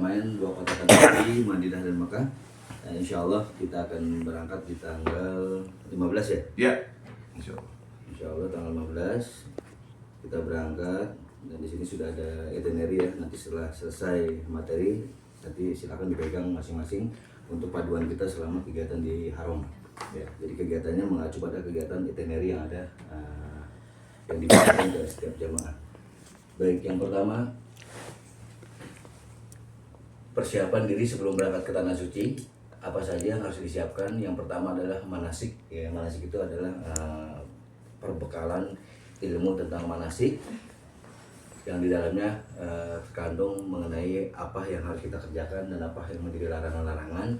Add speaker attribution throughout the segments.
Speaker 1: keramaian dua kota tadi, Madinah dan Mekah. Nah, insya Allah kita akan berangkat di tanggal 15 ya?
Speaker 2: Ya, insya Allah.
Speaker 1: Insya Allah tanggal 15 kita berangkat, dan di sini sudah ada itinerary ya. Nanti setelah selesai materi, nanti silakan dipegang masing-masing untuk paduan kita selama kegiatan di Haram. Ya, jadi kegiatannya mengacu pada kegiatan itinerary yang ada yang diberikan ke setiap jamaah. Baik, yang pertama persiapan diri sebelum berangkat ke tanah suci. Apa saja yang harus disiapkan? Yang pertama adalah manasik. Ya, manasik itu adalah perbekalan ilmu tentang manasik yang di dalamnya terkandung mengenai apa yang harus kita kerjakan dan apa yang menjadi larangan-larangan.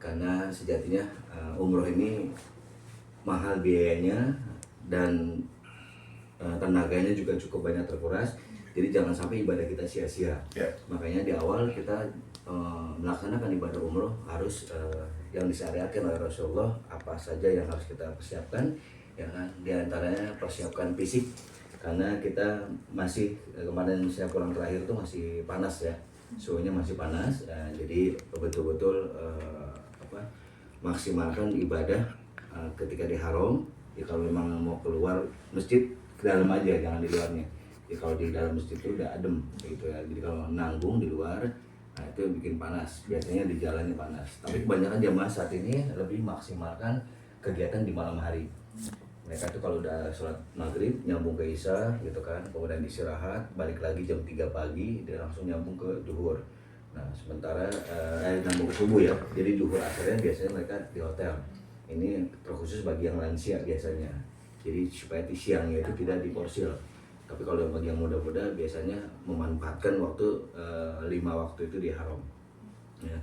Speaker 1: Karena sejatinya umroh ini mahal biayanya dan tenaganya juga cukup banyak terkuras. Jadi jangan sampai ibadah kita sia-sia. Makanya di awal kita melaksanakan ibadah umroh harus yang disyariatkan oleh Rasulullah, apa saja yang harus kita persiapkan. Ya kan? Di antaranya persiapkan fisik, karena kita masih kemarin saya pulang terakhir itu masih panas ya, suhunya masih panas. Jadi betul-betul maksimalkan ibadah ketika di Haram. Ya, kalau memang mau keluar masjid, ke dalam aja, jangan di luarnya. Ya, kalau di dalam masjid itu udah adem gitu ya. Jadi kalau nanggung di luar, nah itu bikin panas. Biasanya di jalannya panas. Tapi kebanyakan jamaah saat ini lebih maksimalkan kegiatan di malam hari. Mereka tuh kalau udah sholat maghrib nyambung ke isya gitu kan, kemudian istirahat, balik lagi jam 3 pagi dia langsung nyambung ke zuhur. Nah sementara nyambung ke subuh ya, jadi zuhur akhirnya biasanya mereka di hotel. Ini terkhusus bagi yang lansia biasanya, jadi supaya di siangnya itu tidak diporsir. Tapi kalau bagi yang muda-muda biasanya memanfaatkan waktu 5 waktu itu di Haram ya.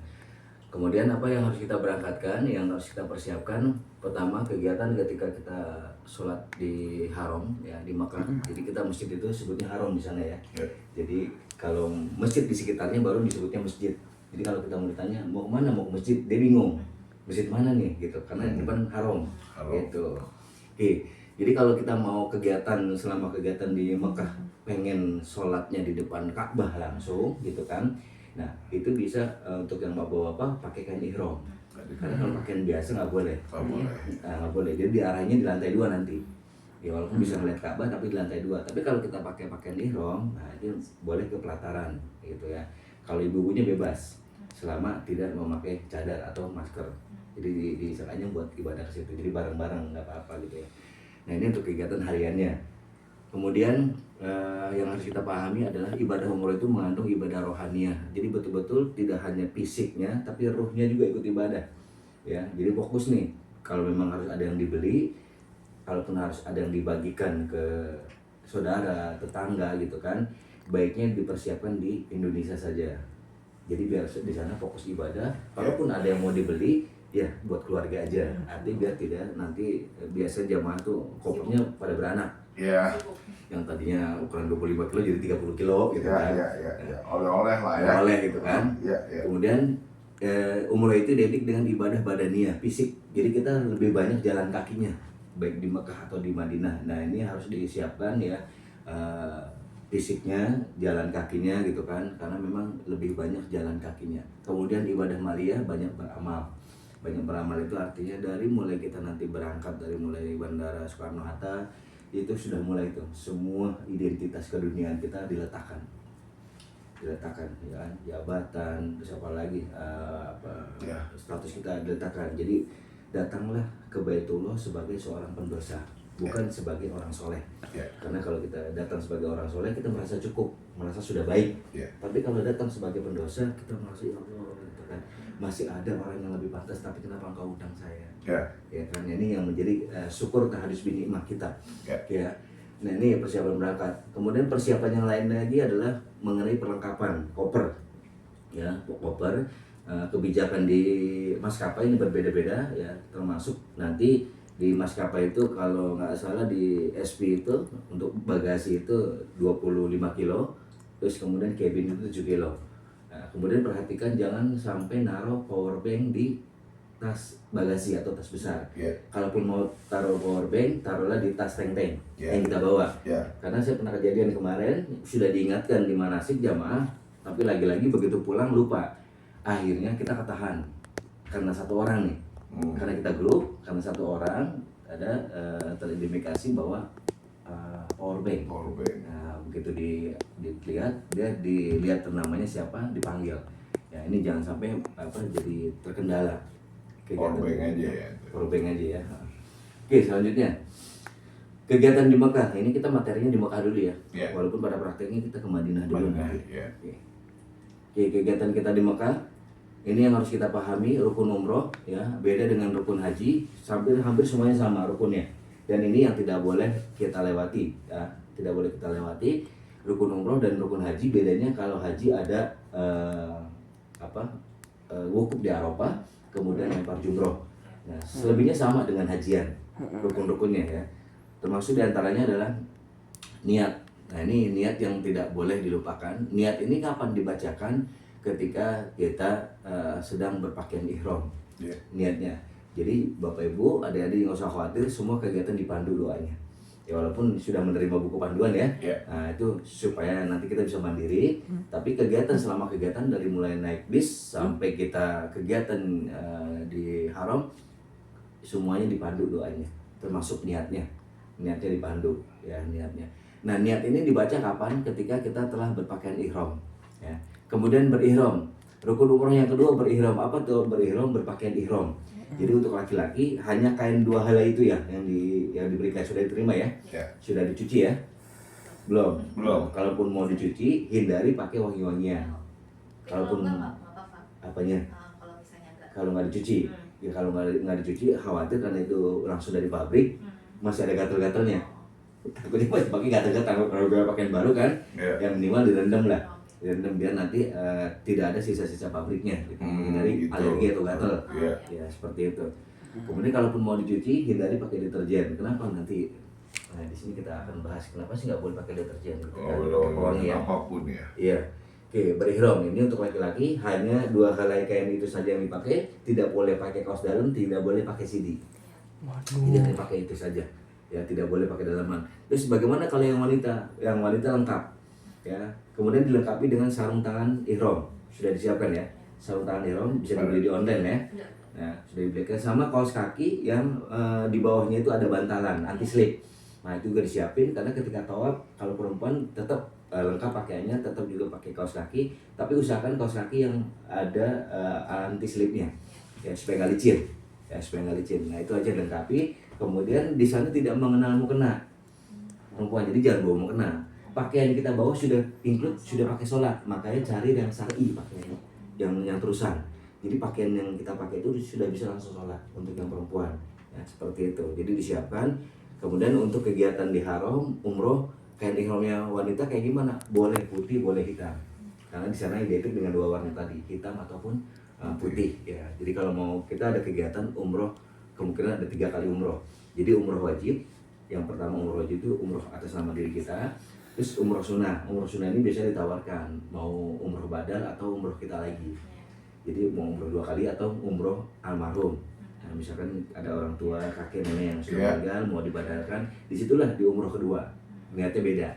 Speaker 1: Kemudian apa yang harus kita berangkatkan, yang harus kita persiapkan? Pertama, kegiatan ketika kita sholat di Haram ya, di Makkah. Jadi kita masjid itu sebutnya Haram di sana ya. Jadi kalau masjid di sekitarnya baru disebutnya masjid. Jadi kalau kita mau ditanya mau kemana, mau ke masjid, dia bingung. Masjid mana nih gitu, karena di depan Haram gitu. Oke. Jadi kalau kita mau kegiatan, selama kegiatan di Mekah, pengen sholatnya di depan Ka'bah langsung gitu kan. Nah itu bisa untuk yang bapak-bapak pakai kain ihram. Karena kalau pakaian biasa nggak boleh. Nggak boleh. Jadi diarahnya di lantai 2 nanti. Ya walaupun bisa melihat Ka'bah tapi di lantai 2. Tapi kalau kita pakai pakaian ihram, nah itu boleh ke pelataran gitu ya. Kalau ibu-ibunya bebas selama tidak memakai cadar atau masker. Jadi disangkanya buat ibadah ke situ. Jadi bareng-bareng nggak apa-apa gitu ya. Nah ini untuk kegiatan hariannya. Kemudian yang harus kita pahami adalah ibadah umroh itu mengandung ibadah rohaniah. Jadi betul-betul tidak hanya fisiknya, tapi ruhnya juga ikut ibadah. Ya, jadi fokus nih. Kalau memang harus ada yang dibeli, kalaupun harus ada yang dibagikan ke saudara, tetangga gitu kan, baiknya dipersiapkan di Indonesia saja. Jadi biar di sana fokus ibadah. Kalaupun ada yang mau dibeli, ya buat keluarga aja. Artinya biar tidak nanti biasa jamaah tuh kopernya pada beranak.
Speaker 2: Ya.
Speaker 1: Yang tadinya ukuran 25 kilo jadi 30 kilo gitu kan.
Speaker 2: Ya. Oleh-oleh lah ya.
Speaker 1: Oleh gitu kan.
Speaker 2: Ya.
Speaker 1: Kemudian umroh itu identik dengan ibadah badaniyah, fisik. Jadi kita lebih banyak jalan kakinya, baik di Mekah atau di Madinah. Nah ini harus disiapkan ya, fisiknya, jalan kakinya gitu kan. Karena memang lebih banyak jalan kakinya. Kemudian ibadah maliyah, banyak beramal. Banyak beramal itu artinya dari mulai kita nanti berangkat, dari mulai Bandara Soekarno-Hatta, itu sudah mulai itu semua identitas keduniaan kita diletakkan ya kan, jabatan, terus apa lagi status kita diletakkan. Jadi datanglah ke Baitullah sebagai seorang pendosa, bukan sebagai orang soleh. Karena kalau kita datang sebagai orang soleh kita merasa cukup, merasa sudah baik. Tapi kalau datang sebagai pendosa kita merasa ya Allah gitu kan, masih ada orang yang lebih pantas, tapi kenapa engkau undang saya? Ya kan, ini yang menjadi syukur terhadap nikmat kita. Ya. Nah ini persiapan berangkat. Kemudian persiapan yang lain lagi adalah mengenai perlengkapan koper. Ya, koper. Kebijakan di maskapai ini berbeda-beda ya, termasuk nanti di maskapai itu kalau nggak salah di SP itu untuk bagasi itu 25 kilo, terus kemudian cabin itu 7 kilo. Nah, kemudian perhatikan jangan sampai naruh power bank di tas bagasi atau tas besar. Kalaupun mau taruh power bank, taruhlah di tas tank yang kita bawa. Karena saya pernah kejadian kemarin, sudah diingatkan di manasik jamaah, Tapi lagi-lagi begitu pulang lupa. Akhirnya kita ketahan karena satu orang nih. Karena kita grup, karena satu orang ada teridentifikasi bahwa power bank. Nah, begitu dilihat, dia dilihat namanya siapa, dipanggil. Ya, ini jangan sampai jadi terkendala.
Speaker 2: Power bank aja ya.
Speaker 1: Power bank aja ya. Oke, selanjutnya kegiatan di Mekah. Ini kita materinya di Mekah dulu ya.
Speaker 2: Yeah.
Speaker 1: Walaupun pada prakteknya kita ke Madinah dulu.
Speaker 2: Yeah.
Speaker 1: Oke, kegiatan kita di Mekah. Ini yang harus kita pahami, rukun umroh ya, beda dengan rukun haji, hampir semuanya sama rukunnya. Dan ini yang tidak boleh kita lewati ya, tidak boleh kita lewati. Rukun umroh dan rukun haji bedanya, kalau haji ada wukuf di Arafah, kemudian lempar jumroh. Nah, selebihnya sama dengan hajian, rukun-rukunnya ya. Termasuk diantaranya adalah niat. Nah, ini niat yang tidak boleh dilupakan. Niat ini kapan dibacakan? Ketika kita sedang berpakaian ihram. Niatnya. Jadi Bapak Ibu, adik-adik nggak usah khawatir, semua kegiatan dipandu doanya. Ya, walaupun sudah menerima buku panduan ya. Nah, itu supaya nanti kita bisa mandiri. Tapi kegiatan, selama kegiatan dari mulai naik bis sampai kita kegiatan di haram, semuanya dipandu doanya, termasuk niatnya. Niatnya dipandu ya, niatnya. Nah, niat ini dibaca kapan? Ketika kita telah berpakaian ihram ya. Kemudian berihram. Rukun umroh yang kedua berihram. Apa tuh berihram? Berpakaian ihram. Jadi untuk laki-laki hanya kain 2 helai itu ya yang diberikan, sudah diterima ya? Sudah dicuci ya? Belum. Kalaupun mau dicuci, hindari pakai wangi-wangian. Kalaupun apanya? Kalau nggak dicuci, ya kalau nggak dicuci khawatir karena itu langsung dari pabrik masih ada gatal-gatalnya. Takutnya masih pakai gatal-gatal kalau udah pakaian baru kan? Yang minimal direndam lah. Direndam biar nanti tidak ada sisa-sisa pabriknya gitu. Hindari alergi atau gatal. Ya seperti itu. Kemudian kalaupun mau dicuci, hindari pakai deterjen. Kenapa nanti? Nah, di sini kita akan bahas kenapa sih nggak boleh pakai deterjen gitu kan? Pewangi ya.
Speaker 2: Apapun ya.
Speaker 1: Iya. Oke, berihram ini untuk laki-laki hanya 2 helai kain itu saja yang dipakai. Tidak boleh pakai kaos dalam, tidak boleh pakai CD. Tidak boleh pakai itu saja. Ya, tidak boleh pakai dalaman. Terus bagaimana kalau yang wanita? Yang wanita lengkap. Ya, kemudian dilengkapi dengan sarung tangan ihram, sudah disiapkan ya. Sarung tangan ihram bisa dibeli di online ya. Nah, sudah dibelikan, sama kaos kaki yang di bawahnya itu ada bantalan anti slip. Nah, itu juga disiapin karena ketika tawaf kalau perempuan tetap lengkap pakaiannya, tetap juga pakai kaos kaki, tapi usahakan kaos kaki yang ada anti slipnya ya, supaya nggak licin. Ya, supaya nggak licin. Nah, itu aja dilengkapi. Kemudian di sana tidak mengenal mukena perempuan, jadi jangan bawa mukena. Pakaian kita bawa sudah include, sudah pakai sholat, makanya cari yang syar'i pakaiannya, yang terusan. Jadi pakaian yang kita pakai itu sudah bisa langsung sholat untuk yang perempuan ya, seperti itu. Jadi disiapkan. Kemudian untuk kegiatan di haram umroh, kain ihramnya wanita kayak gimana? Boleh putih, boleh hitam, karena di sana identik dengan 2 warna tadi, hitam ataupun putih ya. Jadi kalau mau kita ada kegiatan umroh, kemungkinan ada 3 kali umroh. Jadi umroh wajib, yang pertama umroh wajib itu umroh atas nama diri kita. Terus umroh sunnah ini biasanya ditawarkan mau umroh badal atau umroh kita lagi. Jadi mau umroh 2 kali atau umroh almarhum. Nah, misalkan ada orang tua, kakek, nenek yang sudah meninggal mau dibadalkan, disitulah di umroh kedua. Niatnya beda.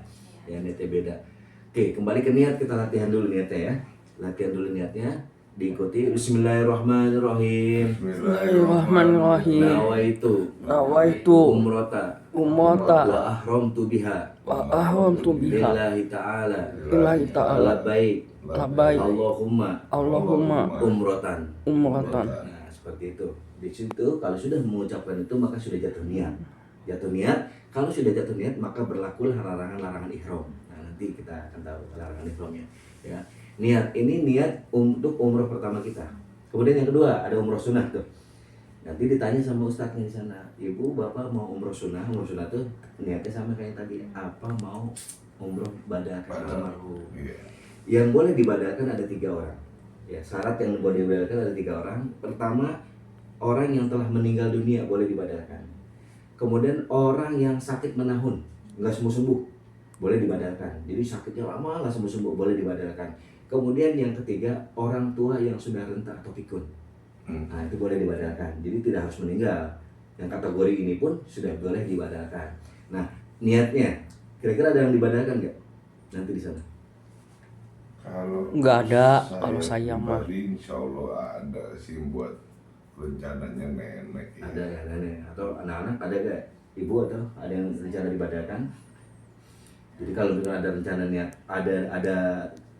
Speaker 1: Ya, niatnya beda. Oke, kembali ke niat, kita latihan dulu niatnya ya. Latihan dulu niatnya. Diikuti. Bismillahirrahmanirrahim. Nawaitu umrata wa ahramtu biha lillahi ta'ala labbaik Allahumma umratan. Nah, seperti itu. Di situ kalau sudah mengucapkan itu maka sudah jatuh niat. Kalau sudah jatuh niat maka berlakulah larangan-larangan ihram. Nah, nanti kita akan tahu larangan ihramnya ya. Niat ini niat untuk umroh pertama kita. Kemudian yang kedua ada umroh sunnah tuh. Nanti ditanya sama ustadznya di sana, ibu bapak mau umroh sunnah tuh niatnya sama kayak tadi, apa mau umroh badalkan almarhum. Yang boleh dibadalkan ada 3 orang. Ya, syarat yang boleh dibadalkan ada 3 orang. Pertama, orang yang telah meninggal dunia boleh dibadalkan. Kemudian orang yang sakit menahun, nggak sembuh-sembuh, boleh dibadalkan. Jadi sakitnya lama nggak sembuh-sembuh, boleh dibadalkan. Kemudian yang ketiga, orang tua yang sudah renta atau pikun. Nah, itu boleh dibadalkan. Jadi tidak harus meninggal. Yang kategori ini pun sudah boleh dibadalkan. Nah, niatnya, kira-kira ada yang dibadalkan nggak? Nanti di sana.
Speaker 2: Kalau
Speaker 3: Nggak ada, kalau saya mah.
Speaker 2: pribadi insya Allah ada sih buat rencananya nenek ya.
Speaker 1: Ada ya nenek atau anak-anak, ada gak ibu atau ada yang rencana dibadakan? Jadi kalau misalnya ada rencana niat, ada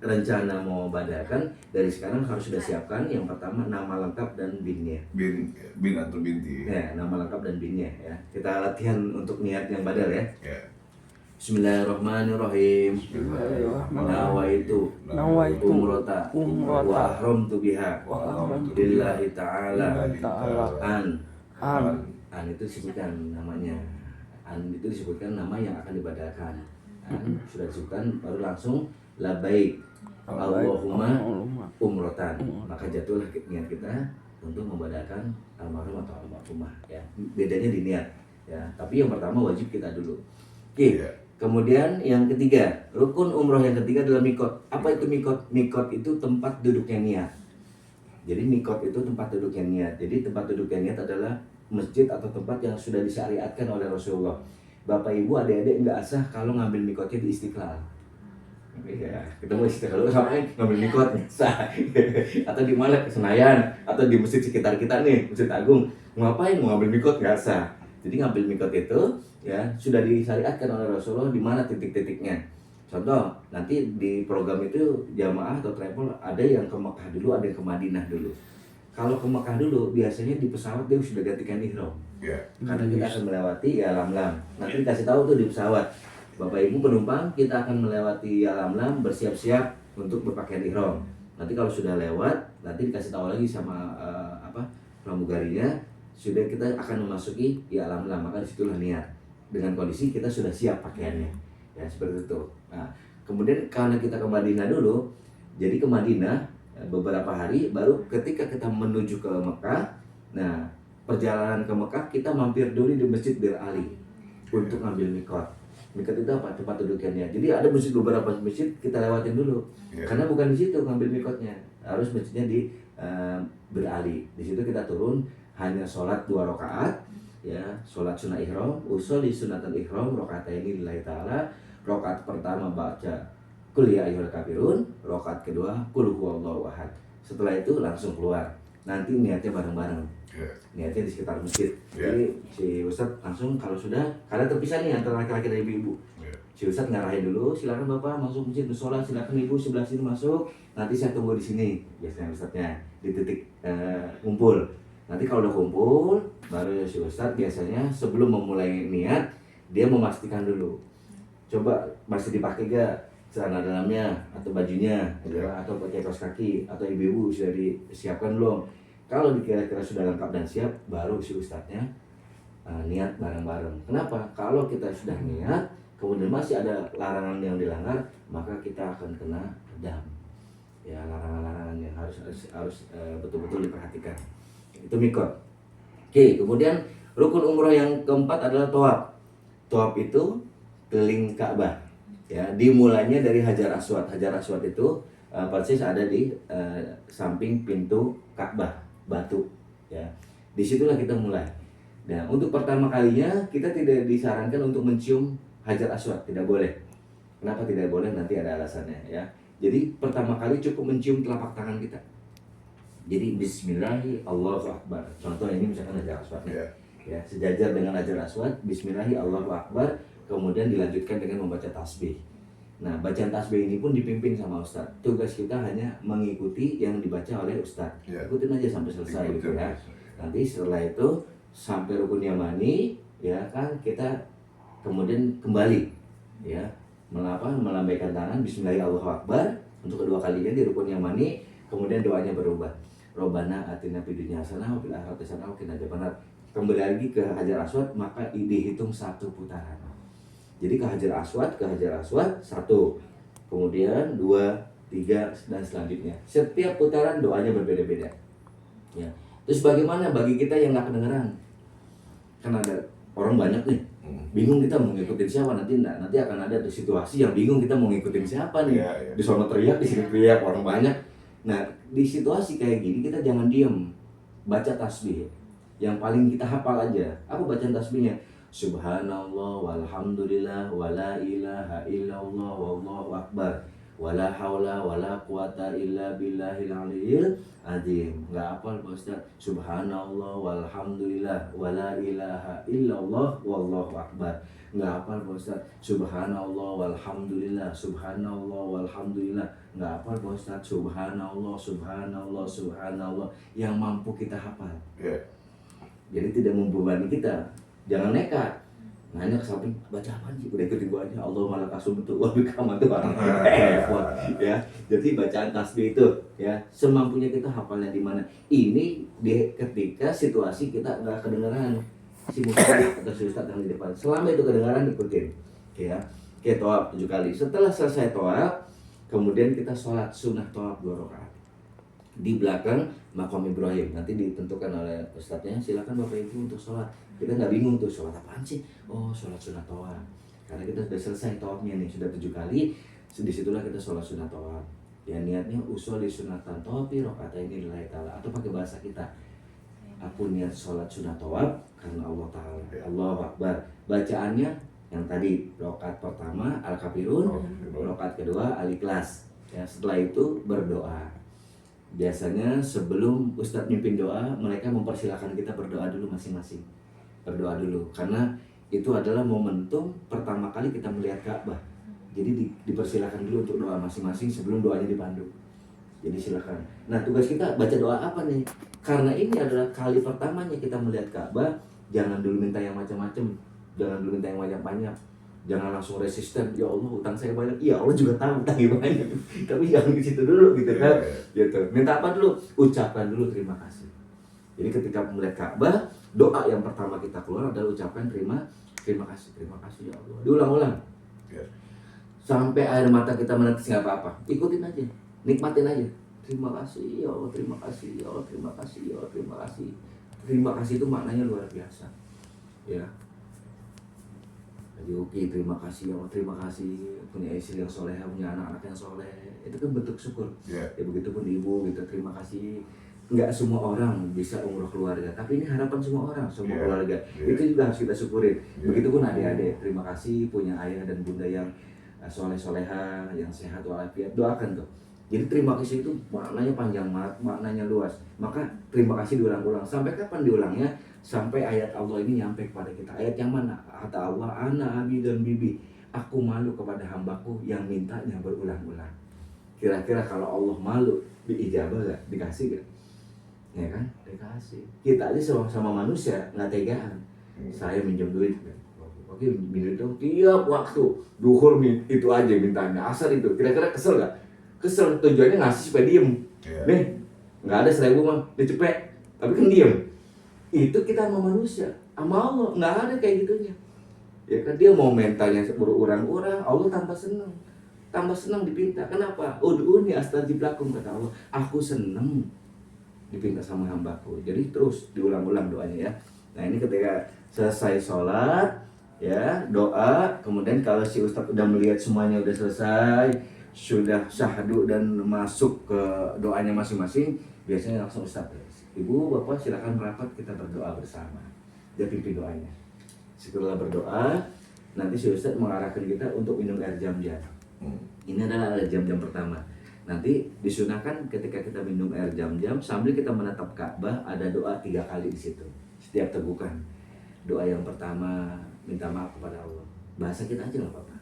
Speaker 1: rencana mau badakan, dari sekarang harus sudah siapkan yang pertama nama lengkap dan binnya.
Speaker 2: Bin atau binti
Speaker 1: Ya, nama lengkap dan binnya ya. Kita latihan untuk niat yang badal ya.
Speaker 2: ya.
Speaker 1: Bismillahirrahmanirrahim. Nawaitu
Speaker 3: Nawaitu
Speaker 1: umrota
Speaker 3: umrota
Speaker 1: wa ahramtu biha
Speaker 3: wa ahramtu
Speaker 1: lillahi ta'ala
Speaker 3: ta'ala
Speaker 1: an
Speaker 3: an
Speaker 1: itu disebutkan namanya. An itu disebutkan nama yang akan dibadakan. Sudah disebutkan baru langsung labaik Allahumma umrotan. Maka jatuhlah niat kita untuk membadakan almarhum atau almarhumah ya. Bedanya di niat ya. Tapi yang pertama wajib kita dulu. Oke.
Speaker 2: Ya.
Speaker 1: Kemudian yang ketiga, rukun umroh yang ketiga adalah mikot. Apa itu mikot? Mikot itu tempat duduknya niat. Jadi mikot itu tempat duduknya niat. Jadi tempat duduknya niat adalah masjid atau tempat yang sudah disyariatkan oleh Rasulullah. Bapak ibu adik-adik nggak asah kalau ngambil mikotnya di Istiqlal. Ya, kita mau Istiqlal ngapain ngambil mikot sah. Atau di mana, Senayan atau di masjid sekitar kita nih, Masjid Agung. Ngapain mau ngambil mikot nggak sah. Jadi ngambil mikot itu ya sudah disyariatkan oleh Rasulullah di mana titik-titiknya. Contoh, nanti di program itu jamaah atau travel ada yang ke Mekah dulu, ada yang ke Madinah dulu. Kalau ke Mekah dulu biasanya di pesawat dia sudah gantikan ihram.
Speaker 2: Ya.
Speaker 1: Karena kita akan melewati ya Lam-Lam. Nanti dikasih tahu tuh di pesawat. Bapak Ibu penumpang, kita akan melewati ya Lam-Lam, bersiap-siap untuk berpakaian ihram. Nanti kalau sudah lewat, nanti dikasih tahu lagi sama pramugarinya, sudah kita akan memasuki ya Lam-Lam, maka disitulah niat. Dengan kondisi kita sudah siap pakaiannya. Ya seperti itu. Nah, kemudian karena kita ke Madinah dulu, jadi ke Madinah beberapa hari baru ketika kita menuju ke Mekah. Nah, perjalanan ke Mekah kita mampir dulu di Masjid Bir Ali untuk ngambil mikot. Mikot itu apa? Tempat duduknya. Jadi ada beberapa masjid kita lewatin dulu. Karena bukan di situ ngambil mikotnya. Harus masjidnya di Bir Ali. Di situ kita turun, hanya sholat 2 rakaat, ya, sholat sunnah ihram, usul di sunnatul ihram, rakaataini lillahi ta'ala. Rakaat pertama baca Qul ya ayyuhal kafirun, rakaat kedua Qul huwallahu ahad. Setelah itu langsung keluar. Nanti niatnya bareng-bareng. Niatnya di sekitar masjid. Jadi si Ustadz langsung kalau sudah, karena terpisah nih antara laki-laki dan ibu-ibu. Si Ustadz ngarahin dulu, silakan Bapak masuk masjid bersolat, silakan Ibu sebelah sini masuk. Nanti saya tunggu di sini. Biasanya Ustadznya di titik kumpul. Nanti kalau udah kumpul, baru si Ustadz biasanya sebelum memulai niat, dia memastikan dulu. Coba masih dipakai gak celana dalamnya atau bajunya, atau pakai kaos kaki, atau ibu-ibu sudah disiapkan belum? Kalau kira-kira sudah lengkap dan siap, baru si Ustadznya niat bareng-bareng. Kenapa? Kalau kita sudah niat, kemudian masih ada larangan yang dilanggar, maka kita akan kena dam. Ya, larangan-larangan yang harus betul-betul diperhatikan. Itu mikot. Oke, kemudian rukun umroh yang keempat adalah tawaf. Tawaf itu keliling Ka'bah. Ya, dimulainya dari Hajar Aswad. Hajar Aswad itu persis ada di samping pintu Ka'bah, batu. Ya, disitulah kita mulai. Nah, untuk pertama kalinya kita tidak disarankan untuk mencium Hajar Aswad, tidak boleh. Kenapa tidak boleh? Nanti ada alasannya ya. Jadi pertama kali cukup mencium telapak tangan kita. Jadi Bismillahi Allahu Akbar. Contoh ini misalkan Hajar Aswad ya, sejajar dengan Hajar Aswad, Bismillahi Allahu Akbar. Kemudian dilanjutkan dengan membaca tasbih. Nah, bacaan tasbih ini pun dipimpin sama Ustadz. Tugas kita hanya mengikuti yang dibaca oleh Ustadz. Ikutin aja sampai selesai gitu ya. Nanti setelah itu sampai rukun yamani ya kan, kita kemudian kembali ya melambaikan tangan Bismillahirrahmanirrahim untuk kedua kalinya di rukun yamani. Kemudian doanya berubah. Robbana atina fid dunya hasanah wa fil akhirati hasanah wa qina adzabannar. Kembali lagi ke Hajar Aswad, maka dihitung 1 putaran. Jadi ke Hajar Aswad 1, kemudian 2, 3 dan selanjutnya. Setiap putaran doanya berbeda-beda. Ya. Terus bagaimana bagi kita yang nggak kedengeran? Kan ada orang banyak nih, bingung kita mau ngikutin siapa. Nanti akan ada situasi yang bingung kita mau ngikutin siapa nih. Di sana teriak, di sini teriak, orang banyak. Nah, di situasi kayak gini kita jangan diem, baca tasbih. Yang paling kita hafal aja. Apa bacaan tasbihnya? Subhanallah walhamdulillah wala ilaha illallah wallahu akbar wala haula wala quwata illa billahil aliyil azim. Nggak hafal Pak Ustaz, subhanallah walhamdulillah wala ilaha illallah wallahu akbar. Nggak hafal Pak Ustaz, subhanallah walhamdulillah subhanallah walhamdulillah. Nggak hafal Pak Ustaz, subhanallah subhanallah subhanallah. Yang mampu kita hafal.
Speaker 2: Ya.
Speaker 1: Jadi tidak membebani kita. Jangan nekat. Nanya ke samping, baca apa sih? Udah ikutin gua aja. Allahumma lakasum itu wa bikama tuh orang repot ya. Jadi bacaan tasbih itu ya semampunya kita hafalnya di mana. Ini ketika situasi kita nggak kedengaran si Mustafa atau si Ustadz yang di depan. Selama itu kedengaran ikutin ya. Oke, tawaf 7 kali. Setelah selesai tawaf, kemudian kita sholat sunnah tawaf 2 rakaat di belakang makam Ibrahim. Nanti ditentukan oleh ustadznya, silakan Bapak Ibu untuk sholat. Kita nggak bingung tuh sholat apaan sih? Oh, sholat sunat tawaf. Karena kita sudah selesai tawafnya nih, sudah 7 kali. Disitulah kita sholat sunat tawaf. Ya niatnya usul di sunatan tawafi rokaataini lillahi ta'ala, atau pakai bahasa kita. Aku niat sholat sunat tawaf karena Allah Ta'ala. Allahu Akbar. Bacaannya yang tadi rokaat pertama Al-Kafirun, rokaat kedua Al-Ikhlas. Ya, setelah itu berdoa. Biasanya sebelum Ustadz mimpin doa, mereka mempersilahkan kita berdoa dulu masing-masing. Berdoa dulu, karena itu adalah momentum pertama kali kita melihat Ka'bah. Jadi dipersilahkan dulu untuk doa masing-masing sebelum doanya dipandu. Jadi silakan. Nah, tugas kita baca doa apa nih? Karena ini adalah kali pertamanya kita melihat Ka'bah, jangan dulu minta yang macam-macam, jangan dulu minta yang banyak-banyak. Jangan langsung resisten, ya Allah utang saya banyak. Iya, Allah juga tahu utangnya banyak. Tapi jangan ke situ dulu gitu kan. Gitu. Minta apa dulu? Ucapkan dulu terima kasih. Jadi ketika melihat Ka'bah, doa yang pertama kita keluar adalah ucapan terima kasih ya Allah. Diulang-ulang. Sampai air mata kita menetes nggak apa-apa. Ikutin aja, nikmatin aja. Terima kasih ya Allah, terima kasih ya Allah, terima kasih ya Allah, terima kasih. Terima kasih itu maknanya luar biasa. Ya. Yuki, terima kasih ya Allah, terima kasih punya istri yang soleh, punya anak-anak yang soleh. Itu kan bentuk syukur. Ya begitupun ibu gitu, terima kasih. Nggak semua orang bisa umroh keluarga, tapi ini harapan semua orang, semua keluarga. Itu juga harus kita syukurin. Begitupun adik-adik, terima kasih punya ayah dan bunda yang soleh-soleha, yang sehat walafiat. Doakan tuh. Jadi terima kasih itu maknanya panjang banget, maknanya luas. Maka terima kasih diulang-ulang. Sampai kapan diulangnya? Sampai ayat Allah ini nyampe kepada kita. Ayat yang mana? Kata Allah, ana abi dan bibi, aku malu kepada hambaku yang mintanya berulang-ulang. Kira-kira kalau Allah malu, diijabah gak? Dikasih gak? Ya kan? Dikasih. Kita aja sama manusia nggak tegaan. Saya minjem duit, oke minjem dong tiap waktu. Duhur itu aja mintanya, asal itu. Kira-kira kesel gak? Kesel, tujuannya ngasih supaya diem. Nih, nggak ada 1.000 mah, dicepet. Tapi kan diem. Itu kita sama manusia, sama Allah nggak ada kayak gitunya. Ya kan dia mau mentalnya berurang-urang, Allah tambah senang dipinta. Kenapa? Ud'uni astajib lakum, kata Allah. Aku senang dipinta sama hambaku. Jadi terus diulang-ulang doanya ya. Nah ini ketika selesai sholat, ya doa. Kemudian kalau si Ustadz udah melihat semuanya udah selesai, sudah syahdu dan masuk ke doanya masing-masing, biasanya langsung Ustadz, Ibu, Bapak silakan merapat, kita berdoa bersama. Dia pimpin doanya. Setelah berdoa, nanti si Ustadz mengarahkan kita untuk minum air jam-jam. Ini adalah air jam-jam pertama. Nanti disunahkan ketika kita minum air jam-jam sambil kita menatap Ka'bah, ada doa 3 kali di situ. Setiap tegukan. Doa yang pertama minta maaf kepada Allah. Bahasa kita aja nggak apa-apa.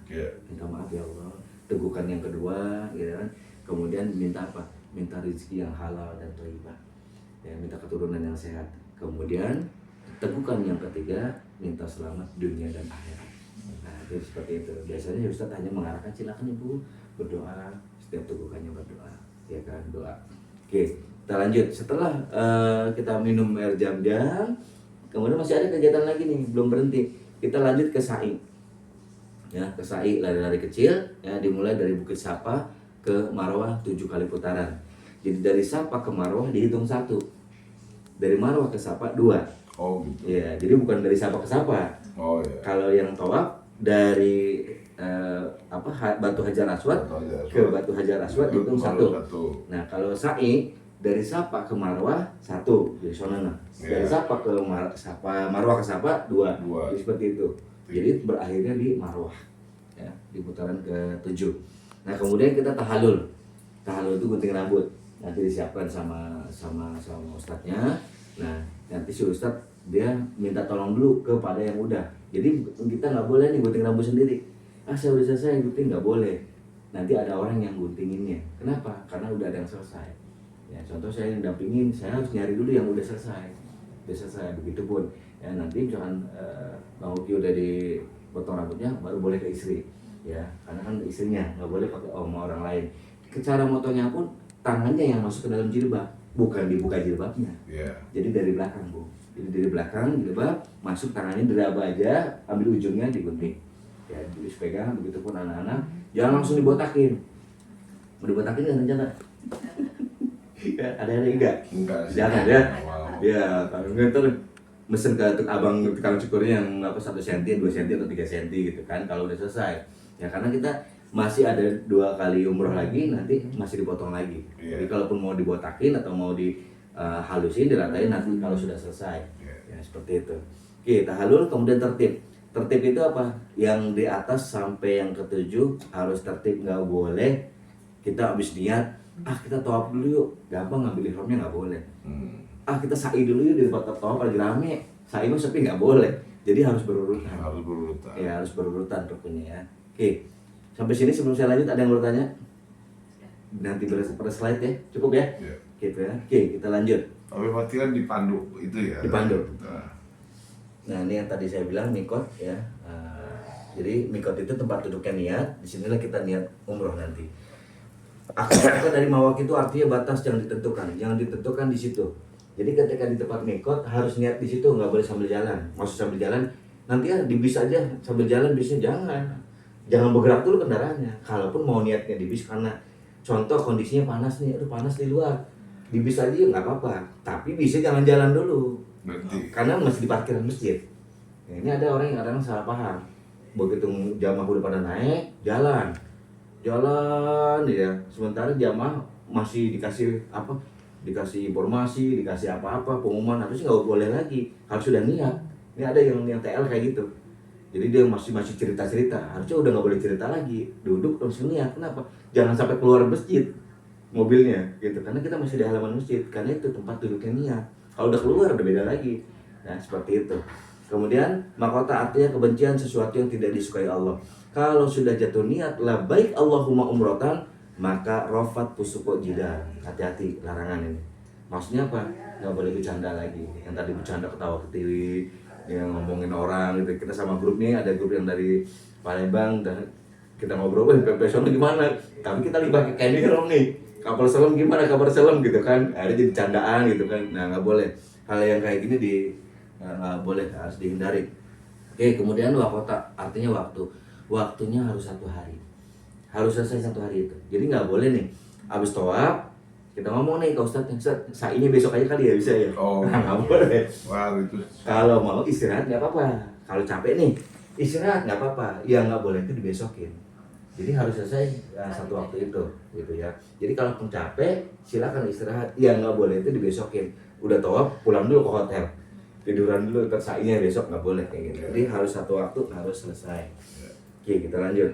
Speaker 1: Minta maaf ya Allah. Tegukan yang kedua, ya kan? Kemudian minta apa? Minta rezeki yang halal dan thayyibah. Ya, minta keturunan yang sehat. Kemudian tegukan yang ketiga, minta selamat dunia dan akhirat. Nah, itu seperti itu. Biasanya Ustaz hanya mengarahkan, silakan Ibu berdoa, setiap tegukannya berdoa, ya kan, doa. Oke, kita lanjut. Setelah kita minum air jam-jam, kemudian masih ada kegiatan lagi nih, belum berhenti. Kita lanjut ke sa'i. Ya, ke sa'i lari-lari kecil, ya, dimulai dari Bukit Safa ke Marwah 7 kali putaran. Jadi dari Safa ke Marwah dihitung 1. Dari Marwah ke Safa 2.
Speaker 2: Oh gitu.
Speaker 1: Ya, jadi bukan dari Safa ke Safa.
Speaker 2: Oh iya.
Speaker 1: Kalau yang tawaf dari Batu Hajar Aswad ke Batu Hajar Aswad dihitung 1. Nah, kalau sa'i dari Safa ke Marwah 1, jadi sonana. Dari Safa ke Marwah ke Safa 2. Jadi seperti itu. Jadi berakhirnya di Marwah. Ya, di putaran ke-7. Nah kemudian kita tahalul itu gunting rambut, nanti disiapkan sama ustadznya. Nah nanti si ustadz dia minta tolong dulu kepada yang udah. Jadi kita nggak boleh nih gunting rambut sendiri. Saya udah selesai gunting, nggak boleh. Nanti ada orang yang guntinginnya. Kenapa? Karena udah ada yang selesai. Ya contoh saya yang dampingin, saya harus nyari dulu yang udah selesai. Begitupun ya nanti misalkan Bang Uki udah dipotong rambutnya baru boleh ke istri ya, karena kan istrinya nggak boleh pakai oma orang lain. Cara motongnya pun tangannya yang masuk ke dalam jilbab, bukan dibuka jilbabnya. Jadi dari belakang Bu, jadi dari belakang jilbab masuk, tangannya diraba aja, ambil ujungnya digunting ya, jadi pegang. Begitupun anak-anak jangan langsung dibotakin. Mau dibotakin kan rencana? Ada enggak? Jangan ya. Ya, kalau enggak tuh mesen ke abang tukang cukurnya yang 1 cm, 2 cm atau 3 cm gitu kan kalau udah selesai. Ya karena kita masih ada 2 kali umroh lagi, nanti masih dipotong lagi. Jadi kalaupun mau dibotakin atau mau dihalusin, diratain nanti kalau sudah selesai. Ya seperti itu. Oke, tahalul kemudian tertib. Tertib itu apa? Yang di atas sampai yang ke-7 harus tertib, nggak boleh kita habis niat, kita tawaf dulu yuk, gampang ngambil ihramnya nggak boleh. Kita sa'i dulu yuk di tempat tawaf lagi rame, sa'i mah sepi nggak boleh. Jadi harus berurutan. Ya harus berurutan rukunnya ya. Oke, sampai sini sebelum saya lanjut ada yang mau bertanya? Nanti pada slide ya, cukup ya? Gitu ya. Oke, kita lanjut.
Speaker 2: Tapi berarti kan dipandu itu ya?
Speaker 1: Dipandu. Nah ini yang tadi saya bilang mikot ya. Jadi mikot itu tempat duduknya niat. Disinilah kita niat umroh nanti. Akad dari mawak itu artinya batas yang ditentukan. Jangan ditentukan di situ. Jadi ketika di tempat mikot harus niat di situ, nggak boleh sambil jalan. Maksud sambil jalan nanti ya di bis aja sambil jalan, bisnya jangan bergerak dulu kendaraannya. Kalaupun mau niatnya di bis, karena contoh kondisinya panas nih, panas di luar, di bis aja nggak apa-apa. Tapi bisnya jangan jalan dulu. Karena masih di parkiran masjid. Nah, ini ada orang yang kadang salah paham. Begitu jamaah udah pada naik, jalan ya. Sementara jamaah masih dikasih informasi, dikasih apa-apa, pengumuman, harusnya nggak boleh lagi, harus sudah niat. Ini ada yang TL kayak gitu. Jadi dia masih cerita-cerita, harusnya udah nggak boleh cerita lagi, duduk langsung niat. Kenapa? Jangan sampai keluar masjid mobilnya gitu, karena kita masih di halaman masjid, karena itu tempat duduknya niat. Kalau udah keluar udah beda lagi. Nah seperti itu. Kemudian makota artinya kebencian, sesuatu yang tidak disukai Allah. Kalau sudah jatuh niat labbaik Allahumma umrotan, maka rofat pusuko jidar. Hati-hati larangan ini. Maksudnya apa? Nggak boleh bercanda lagi. Yang tadi bercanda ketawa ketiwi, yang ngomongin orang gitu. Kita sama grup nih, ada grup yang dari Palembang dan kita ngobrol, pesona gimana? Tapi kita libat ke Cameron nih. Kapal selam gimana, kabar selam gitu kan? Ada jadi candaan gitu kan. Nah nggak boleh. Hal yang kayak gini nggak boleh, harus dihindari. Oke, kemudian wakota artinya waktu. Waktunya harus 1 hari. Harus selesai 1 hari itu. Jadi nggak boleh nih habis tawaf kita ngomong nih ke Ustadz, sa'inya besok aja kali ya bisa ya? Nggak boleh. Kalau mau istirahat nggak apa-apa. Kalau capek nih istirahat nggak apa-apa. Yang nggak boleh itu dibesokin. Jadi harus selesai 1 waktu itu, gitu ya. Jadi kalau pun capek silakan istirahat. Yang nggak boleh itu dibesokin. Udah tawaf pulang dulu ke hotel, tiduran dulu, terus sa'inya besok nggak boleh kayak gitu. Jadi harus 1 waktu harus selesai. Oke, kita lanjut.